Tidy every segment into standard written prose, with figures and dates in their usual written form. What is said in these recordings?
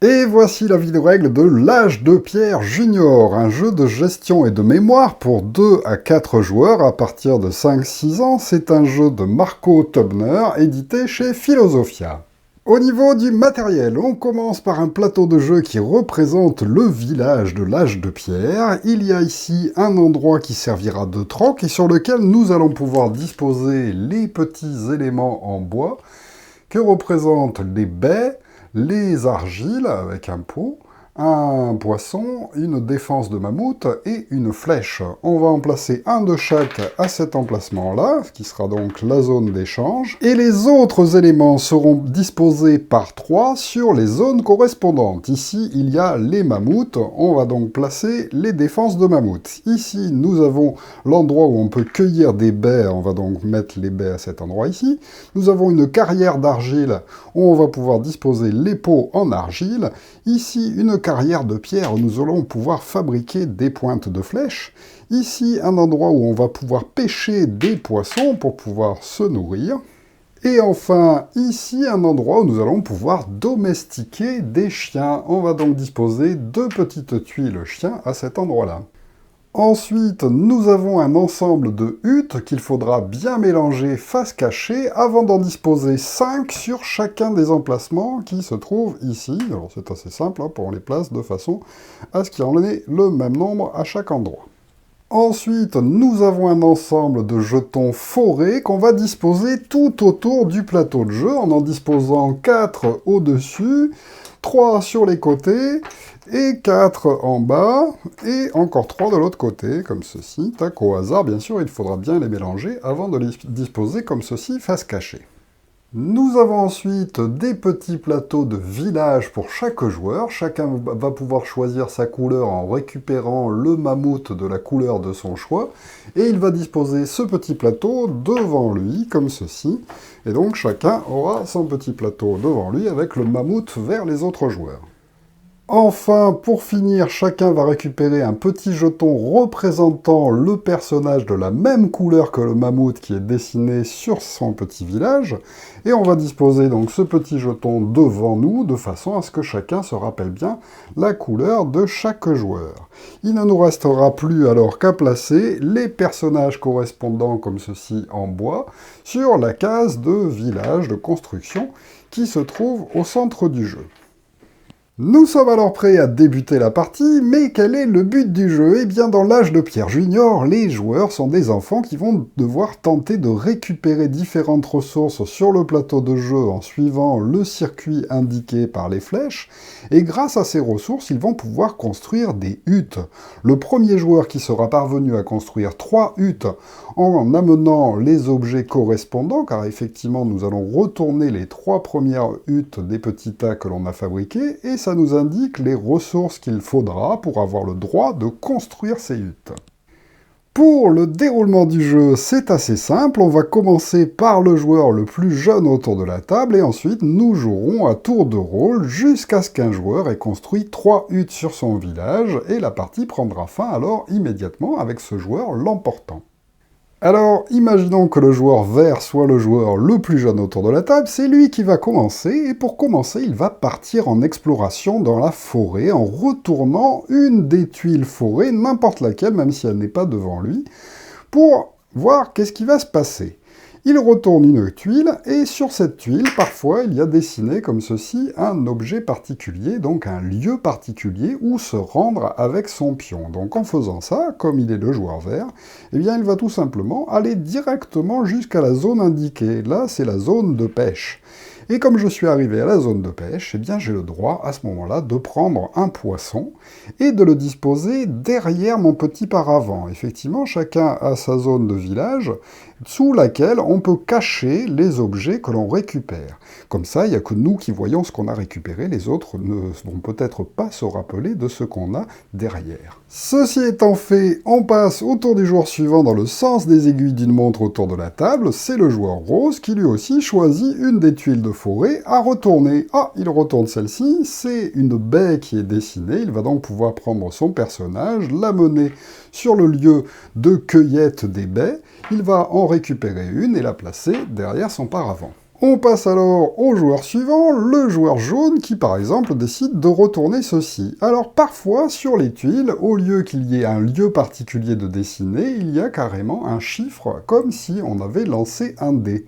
Et voici la vidéo règle de l'Âge de Pierre Junior, un jeu de gestion et de mémoire pour 2 à 4 joueurs à partir de 5-6 ans. C'est un jeu de Marco Tobner, édité chez Philosophia. Au niveau du matériel, on commence par un plateau de jeu qui représente le village de l'Âge de Pierre. Il y a ici un endroit qui servira de troc et sur lequel nous allons pouvoir disposer les petits éléments en bois que représentent les baies, les argiles avec un pot, un poisson, une défense de mammouth et une flèche. On va en placer un de chaque à cet emplacement-là, qui sera donc la zone d'échange, et les autres éléments seront disposés par 3 sur les zones correspondantes. Ici, il y a les mammouths, on va donc placer les défenses de mammouth. Ici, nous avons l'endroit où on peut cueillir des baies, on va donc mettre les baies à cet endroit ici. Nous avons une carrière d'argile où on va pouvoir disposer les pots en argile. Ici, une carrière de pierre où nous allons pouvoir fabriquer des pointes de flèches. Ici, un endroit où on va pouvoir pêcher des poissons pour pouvoir se nourrir. Et enfin, ici, un endroit où nous allons pouvoir domestiquer des chiens. On va donc disposer de petites tuiles chiens à cet endroit-là. Ensuite, nous avons un ensemble de huttes qu'il faudra bien mélanger face cachée avant d'en disposer 5 sur chacun des emplacements qui se trouvent ici. Alors c'est assez simple, hein, on les place de façon à ce qu'il y en ait le même nombre à chaque endroit. Ensuite, nous avons un ensemble de jetons forêts qu'on va disposer tout autour du plateau de jeu en disposant 4 au-dessus, 3 sur les côtés, et 4 en bas, et encore 3 de l'autre côté, comme ceci. Tac, au hasard, bien sûr, il faudra bien les mélanger avant de les disposer comme ceci, face cachée. Nous avons ensuite des petits plateaux de village pour chaque joueur. Chacun va pouvoir choisir sa couleur en récupérant le mammouth de la couleur de son choix. Et il va disposer ce petit plateau devant lui, comme ceci. Et donc chacun aura son petit plateau devant lui avec le mammouth vers les autres joueurs. Enfin, pour finir, chacun va récupérer un petit jeton représentant le personnage de la même couleur que le mammouth qui est dessiné sur son petit village. Et on va disposer donc ce petit jeton devant nous, de façon à ce que chacun se rappelle bien la couleur de chaque joueur. Il ne nous restera plus alors qu'à placer les personnages correspondants comme ceci en bois sur la case de village de construction qui se trouve au centre du jeu. Nous sommes alors prêts à débuter la partie, mais quel est le but du jeu? Eh bien, dans l'Âge de Pierre Junior, les joueurs sont des enfants qui vont devoir tenter de récupérer différentes ressources sur le plateau de jeu en suivant le circuit indiqué par les flèches, et grâce à ces ressources, ils vont pouvoir construire des huttes. Le premier joueur qui sera parvenu à construire 3 huttes en amenant les objets correspondants, car effectivement, nous allons retourner les 3 premières huttes des petits tas que l'on a fabriqués, et ça nous indique les ressources qu'il faudra pour avoir le droit de construire ces huttes. Pour le déroulement du jeu, c'est assez simple, on va commencer par le joueur le plus jeune autour de la table, et ensuite nous jouerons à tour de rôle jusqu'à ce qu'un joueur ait construit 3 huttes sur son village, et la partie prendra fin alors immédiatement avec ce joueur l'emportant. Alors, imaginons que le joueur vert soit le joueur le plus jeune autour de la table, c'est lui qui va commencer, et pour commencer, il va partir en exploration dans la forêt, en retournant une des tuiles forêt, n'importe laquelle, même si elle n'est pas devant lui, pour voir qu'est-ce qui va se passer. Il retourne une tuile, et sur cette tuile, parfois, il y a dessiné comme ceci un objet particulier, donc un lieu particulier où se rendre avec son pion. Donc en faisant ça, comme il est le joueur vert, eh bien il va tout simplement aller directement jusqu'à la zone indiquée. Là, c'est la zone de pêche. Et comme je suis arrivé à la zone de pêche, eh bien j'ai le droit à ce moment-là de prendre un poisson et de le disposer derrière mon petit paravent. Effectivement, chacun a sa zone de village sous laquelle on peut cacher les objets que l'on récupère. Comme ça, il n'y a que nous qui voyons ce qu'on a récupéré, les autres ne vont peut-être pas se rappeler de ce qu'on a derrière. Ceci étant fait, on passe au tour du joueur suivant dans le sens des aiguilles d'une montre autour de la table. C'est le joueur rose qui lui aussi choisit une des tuiles de forêt à retourner. Ah, il retourne celle-ci, c'est une baie qui est dessinée, il va donc pouvoir prendre son personnage, l'amener sur le lieu de cueillette des baies, il va en récupérer une et la placer derrière son paravent. On passe alors au joueur suivant, le joueur jaune qui par exemple décide de retourner ceci. Alors parfois sur les tuiles, au lieu qu'il y ait un lieu particulier de dessiner, il y a carrément un chiffre, comme si on avait lancé un dé.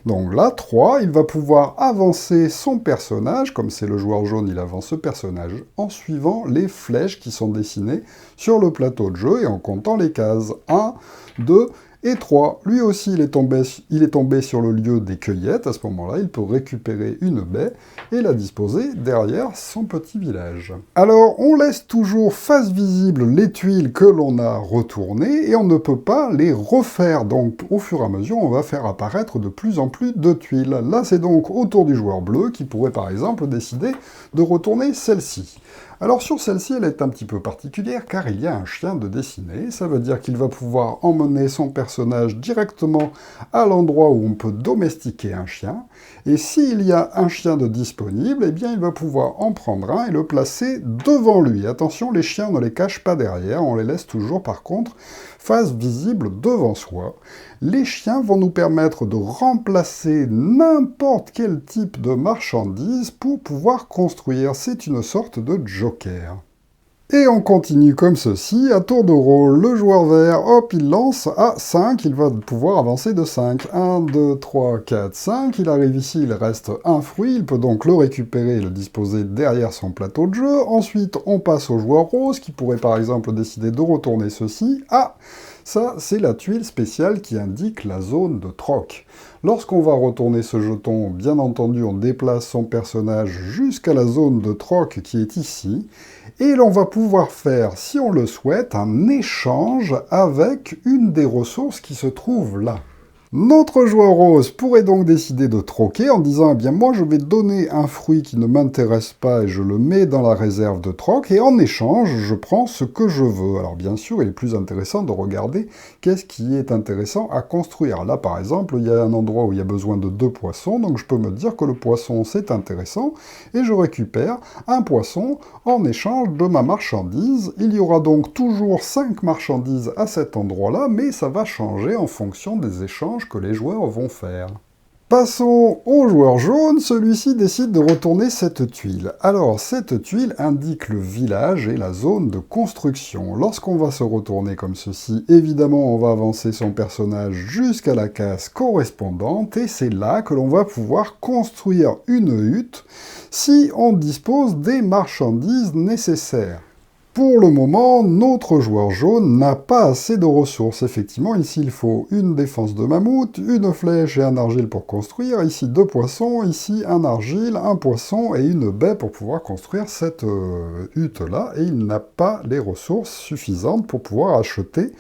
Donc là, 3, il va pouvoir avancer son personnage, comme c'est le joueur jaune, il avance ce personnage, en suivant les flèches qui sont dessinées sur le plateau de jeu et en comptant les cases. 1, 2, et 3, lui aussi, il est tombé sur le lieu des cueillettes. À ce moment-là, il peut récupérer une baie et la disposer derrière son petit village. Alors, on laisse toujours face visible les tuiles que l'on a retournées et on ne peut pas les refaire. Donc, au fur et à mesure, on va faire apparaître de plus en plus de tuiles. Là, c'est donc au tour du joueur bleu qui pourrait, par exemple, décider de retourner celle-ci. Alors sur celle-ci, elle est un petit peu particulière car il y a un chien de dessiner. Ça veut dire qu'il va pouvoir emmener son personnage directement à l'endroit où on peut domestiquer un chien. Et s'il y a un chien de disponible, eh bien il va pouvoir en prendre un et le placer devant lui. Attention, les chiens, on ne les cache pas derrière, on les laisse toujours par contre face visible devant soi. Les chiens vont nous permettre de remplacer n'importe quel type de marchandise pour pouvoir construire. C'est une sorte de joker. Et on continue comme ceci, à tour de rôle, le joueur vert, hop, il lance à 5, il va pouvoir avancer de 5. 1, 2, 3, 4, 5, il arrive ici, il reste un fruit, il peut donc le récupérer et le disposer derrière son plateau de jeu. Ensuite, on passe au joueur rose, qui pourrait par exemple décider de retourner ceci. Ah, ça, c'est la tuile spéciale qui indique la zone de troc. Lorsqu'on va retourner ce jeton, bien entendu, on déplace son personnage jusqu'à la zone de troc qui est ici, et l'on va pouvoir faire, si on le souhaite, un échange avec une des ressources qui se trouve là. Notre joueur rose pourrait donc décider de troquer en disant « Eh bien, moi, je vais donner un fruit qui ne m'intéresse pas et je le mets dans la réserve de troc, et en échange, je prends ce que je veux. » Alors, bien sûr, il est plus intéressant de regarder qu'est-ce qui est intéressant à construire. Là, par exemple, il y a un endroit où il y a besoin de 2 poissons, donc je peux me dire que le poisson, c'est intéressant, et je récupère un poisson en échange de ma marchandise. Il y aura donc toujours 5 marchandises à cet endroit-là, mais ça va changer en fonction des échanges que les joueurs vont faire. Passons au joueur jaune, celui-ci décide de retourner cette tuile. Alors, cette tuile indique le village et la zone de construction. Lorsqu'on va se retourner comme ceci, évidemment, on va avancer son personnage jusqu'à la case correspondante, et c'est là que l'on va pouvoir construire une hutte si on dispose des marchandises nécessaires. Pour le moment, notre joueur jaune n'a pas assez de ressources. Effectivement, ici, il faut une défense de mammouth, une flèche et un argile pour construire. Ici, 2 poissons, ici, un argile, un poisson et une baie pour pouvoir construire cette hutte-là. Et il n'a pas les ressources suffisantes pour pouvoir acheter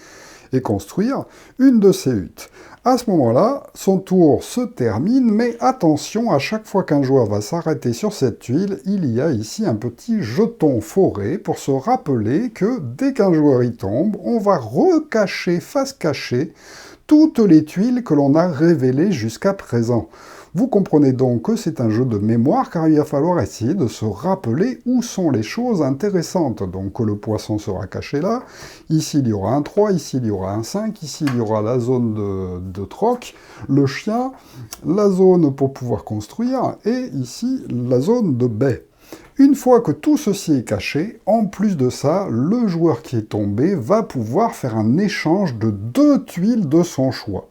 et construire une de ces huttes. À ce moment-là, son tour se termine, mais attention, à chaque fois qu'un joueur va s'arrêter sur cette tuile, il y a ici un petit jeton forêt pour se rappeler que dès qu'un joueur y tombe, on va recacher, face cachée, toutes les tuiles que l'on a révélées jusqu'à présent. Vous comprenez donc que c'est un jeu de mémoire, car il va falloir essayer de se rappeler où sont les choses intéressantes. Donc le poisson sera caché là, ici il y aura un 3, ici il y aura un 5, ici il y aura la zone de troc, le chien, la zone pour pouvoir construire, et ici la zone de baie. Une fois que tout ceci est caché, en plus de ça, le joueur qui est tombé va pouvoir faire un échange de 2 tuiles de son choix.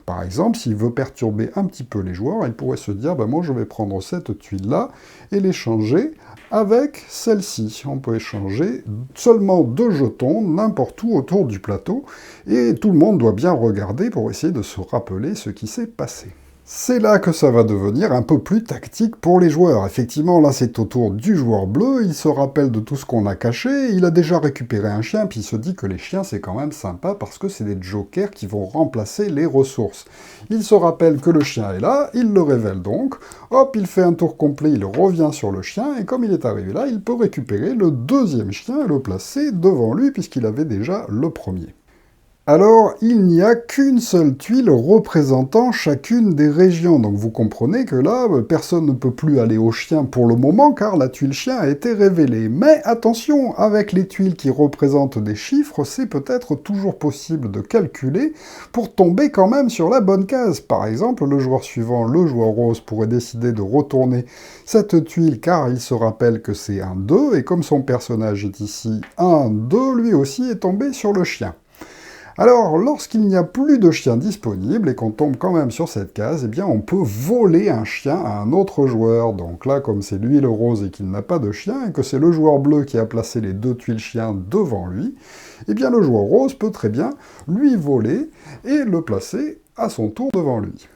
Par exemple, s'il veut perturber un petit peu les joueurs, il pourrait se dire moi je vais prendre cette tuile-là et l'échanger avec celle-ci. On peut échanger seulement 2 jetons n'importe où autour du plateau, et tout le monde doit bien regarder pour essayer de se rappeler ce qui s'est passé. C'est là que ça va devenir un peu plus tactique pour les joueurs. Effectivement, là, c'est au tour du joueur bleu, il se rappelle de tout ce qu'on a caché, il a déjà récupéré un chien, puis il se dit que les chiens, c'est quand même sympa, parce que c'est des jokers qui vont remplacer les ressources. Il se rappelle que le chien est là, il le révèle donc, hop, il fait un tour complet, il revient sur le chien, et comme il est arrivé là, il peut récupérer le 2e chien et le placer devant lui, puisqu'il avait déjà le premier. Alors, il n'y a qu'une seule tuile représentant chacune des régions. Donc vous comprenez que là, personne ne peut plus aller au chien pour le moment car la tuile chien a été révélée. Mais attention, avec les tuiles qui représentent des chiffres, c'est peut-être toujours possible de calculer pour tomber quand même sur la bonne case. Par exemple, le joueur suivant, le joueur rose, pourrait décider de retourner cette tuile car il se rappelle que c'est un 2 et comme son personnage est ici un 2, lui aussi est tombé sur le chien. Alors, lorsqu'il n'y a plus de chien disponible et qu'on tombe quand même sur cette case, eh bien, on peut voler un chien à un autre joueur. Donc là, comme c'est lui le rose et qu'il n'a pas de chien, et que c'est le joueur bleu qui a placé les 2 tuiles chiens devant lui, eh bien, le joueur rose peut très bien lui voler et le placer à son tour devant lui.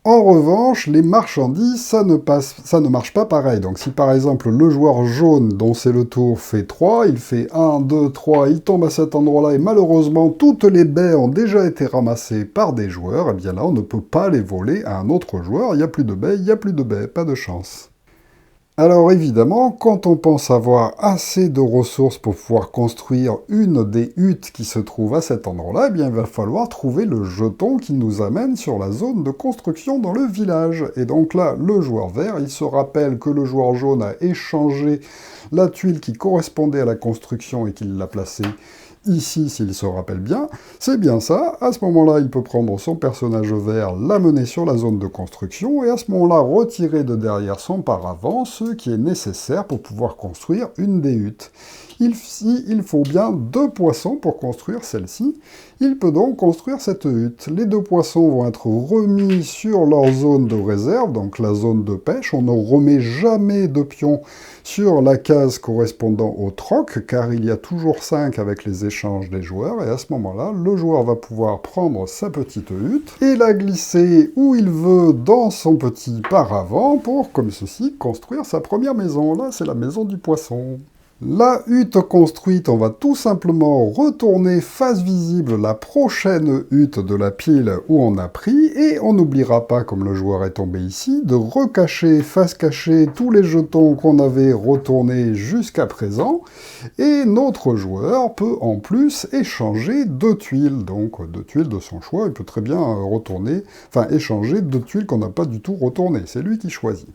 En revanche, les marchandises, ça ne marche pas pareil. Donc si par exemple le joueur jaune, dont c'est le tour, fait 3, il fait 1, 2, 3, il tombe à cet endroit-là, et malheureusement toutes les baies ont déjà été ramassées par des joueurs, et bien là on ne peut pas les voler à un autre joueur, il n'y a plus de baies, il n'y a plus de baies, pas de chance. Alors évidemment, quand on pense avoir assez de ressources pour pouvoir construire une des huttes qui se trouve à cet endroit-là, eh bien il va falloir trouver le jeton qui nous amène sur la zone de construction dans le village. Et donc là, le joueur vert, il se rappelle que le joueur jaune a échangé la tuile qui correspondait à la construction et qu'il l'a placée ici, s'il se rappelle bien, c'est bien ça. À ce moment-là, il peut prendre son personnage vert, l'amener sur la zone de construction, et à ce moment-là, retirer de derrière son paravent ce qui est nécessaire pour pouvoir construire une des huttes. Il faut bien 2 poissons pour construire celle-ci. Il peut donc construire cette hutte. Les 2 poissons vont être remis sur leur zone de réserve, donc la zone de pêche. On ne remet jamais de pions sur la case correspondant au troc, car il y a toujours 5 avec les échanges des joueurs, et à ce moment-là, le joueur va pouvoir prendre sa petite hutte et la glisser où il veut dans son petit paravent pour, comme ceci, construire sa première maison. Là, c'est la maison du poisson. La hutte construite, on va tout simplement retourner face visible la prochaine hutte de la pile où on a pris, et on n'oubliera pas, comme le joueur est tombé ici, de recacher face cachée tous les jetons qu'on avait retournés jusqu'à présent, et notre joueur peut en plus échanger 2 tuiles, donc 2 tuiles de son choix, il peut très bien échanger 2 tuiles qu'on n'a pas du tout retournées, c'est lui qui choisit.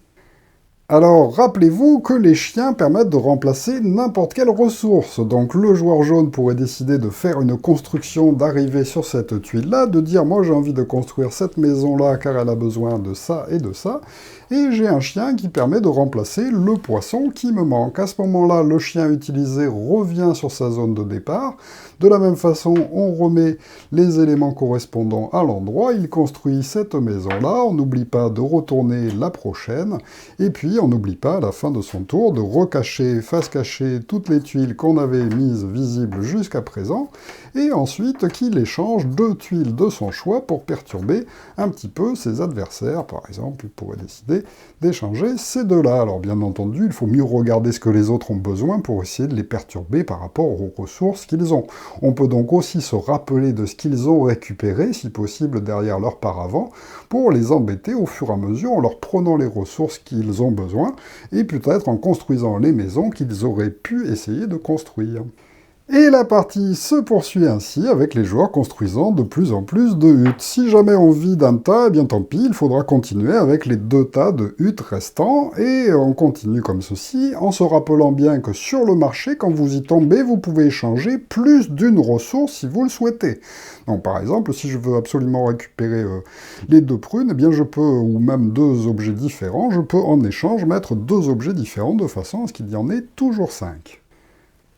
Alors, rappelez-vous que les chiens permettent de remplacer n'importe quelle ressource. Donc le joueur jaune pourrait décider de faire une construction, d'arriver sur cette tuile-là, de dire « moi j'ai envie de construire cette maison-là car elle a besoin de ça et de ça ». Et j'ai un chien qui permet de remplacer le poisson qui me manque. À ce moment-là, le chien utilisé revient sur sa zone de départ. De la même façon, on remet les éléments correspondants à l'endroit. Il construit cette maison-là. On n'oublie pas de retourner la prochaine. Et puis, on n'oublie pas, à la fin de son tour, de recacher, face cachée, toutes les tuiles qu'on avait mises visibles jusqu'à présent. Et ensuite, qu'il échange 2 tuiles de son choix pour perturber un petit peu ses adversaires. Par exemple, il pourrait décider d'échanger ces 2-là. Alors bien entendu, il faut mieux regarder ce que les autres ont besoin pour essayer de les perturber par rapport aux ressources qu'ils ont. On peut donc aussi se rappeler de ce qu'ils ont récupéré, si possible derrière leur paravent, pour les embêter au fur et à mesure en leur prenant les ressources qu'ils ont besoin, et peut-être en construisant les maisons qu'ils auraient pu essayer de construire. Et la partie se poursuit ainsi avec les joueurs construisant de plus en plus de huttes. Si jamais on vit d'un tas, eh bien tant pis, il faudra continuer avec les 2 tas de huttes restants, et on continue comme ceci, en se rappelant bien que sur le marché, quand vous y tombez, vous pouvez échanger plus d'une ressource si vous le souhaitez. Donc par exemple, si je veux absolument récupérer les 2 prunes, eh bien je peux, ou même 2 objets différents, je peux en échange mettre 2 objets différents de façon à ce qu'il y en ait toujours 5.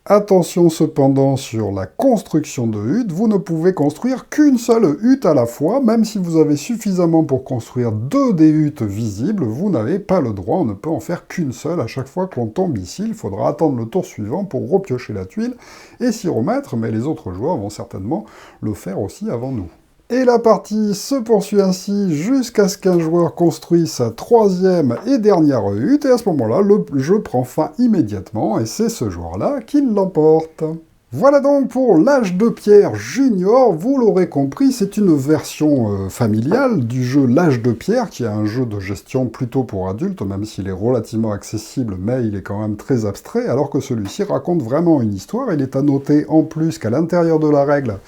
Attention cependant sur la construction de huttes, vous ne pouvez construire qu'une seule hutte à la fois, même si vous avez suffisamment pour construire 2 des huttes visibles, vous n'avez pas le droit, on ne peut en faire qu'une seule à chaque fois qu'on tombe ici, il faudra attendre le tour suivant pour repiocher la tuile et s'y remettre, mais les autres joueurs vont certainement le faire aussi avant nous. Et la partie se poursuit ainsi jusqu'à ce qu'un joueur construise sa 3e et dernière hutte, et à ce moment-là, le jeu prend fin immédiatement, et c'est ce joueur-là qui l'emporte. Voilà donc pour l'Âge de Pierre Junior, vous l'aurez compris, c'est une version familiale du jeu L'Âge de Pierre, qui est un jeu de gestion plutôt pour adultes, même s'il est relativement accessible, mais il est quand même très abstrait, alors que celui-ci raconte vraiment une histoire. Il est à noter en plus qu'à l'intérieur de la règle,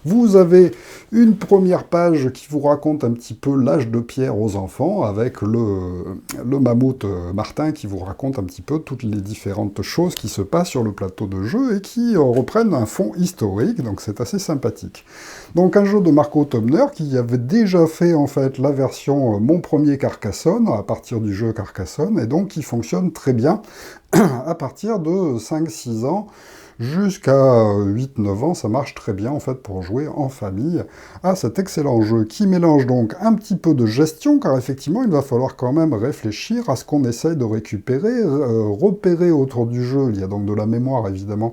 Vous avez une première page qui vous raconte un petit peu l'âge de pierre aux enfants, avec le mammouth Martin qui vous raconte un petit peu toutes les différentes choses qui se passent sur le plateau de jeu et qui reprennent un fond historique, donc c'est assez sympathique. Donc un jeu de Marco Tobner qui avait déjà fait en fait la version Mon Premier Carcassonne, à partir du jeu Carcassonne, et donc qui fonctionne très bien à partir de 5-6 ans, jusqu'à 8-9 ans, ça marche très bien en fait pour jouer en famille à cet excellent jeu qui mélange donc un petit peu de gestion, car effectivement il va falloir quand même réfléchir à ce qu'on essaye de récupérer, repérer autour du jeu. Il y a donc de la mémoire évidemment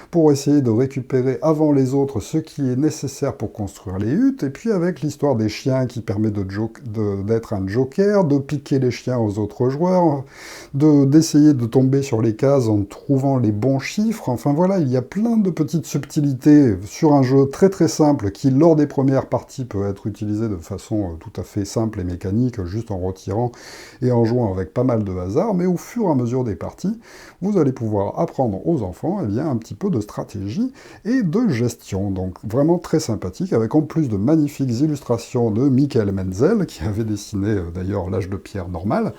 pour essayer de récupérer avant les autres ce qui est nécessaire pour construire les huttes, et puis avec l'histoire des chiens qui permet d'être un joker, de piquer les chiens aux autres joueurs, d'essayer de tomber sur les cases en trouvant les bons chiffres. Enfin voilà, il y a plein de petites subtilités sur un jeu très très simple qui, lors des premières parties, peut être utilisé de façon tout à fait simple et mécanique, juste en retirant et en jouant avec pas mal de hasard, mais au fur et à mesure des parties, vous allez pouvoir apprendre aux enfants un petit peu de stratégie et de gestion. Donc vraiment très sympathique, avec en plus de magnifiques illustrations de Michael Menzel, qui avait dessiné d'ailleurs l'âge de pierre normal,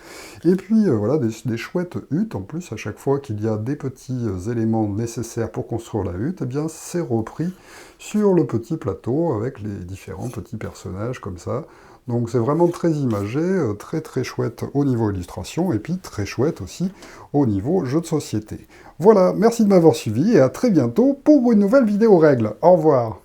et puis voilà, des chouettes huttes, en plus à chaque fois qu'il y a des petits éléments nécessaires pour construire la hutte, et bien c'est repris sur le petit plateau avec les différents petits personnages comme ça. Donc c'est vraiment très imagé, très très chouette au niveau illustration, et puis très chouette aussi au niveau jeu de société. Voilà, merci de m'avoir suivi, et à très bientôt pour une nouvelle vidéo règle. Au revoir.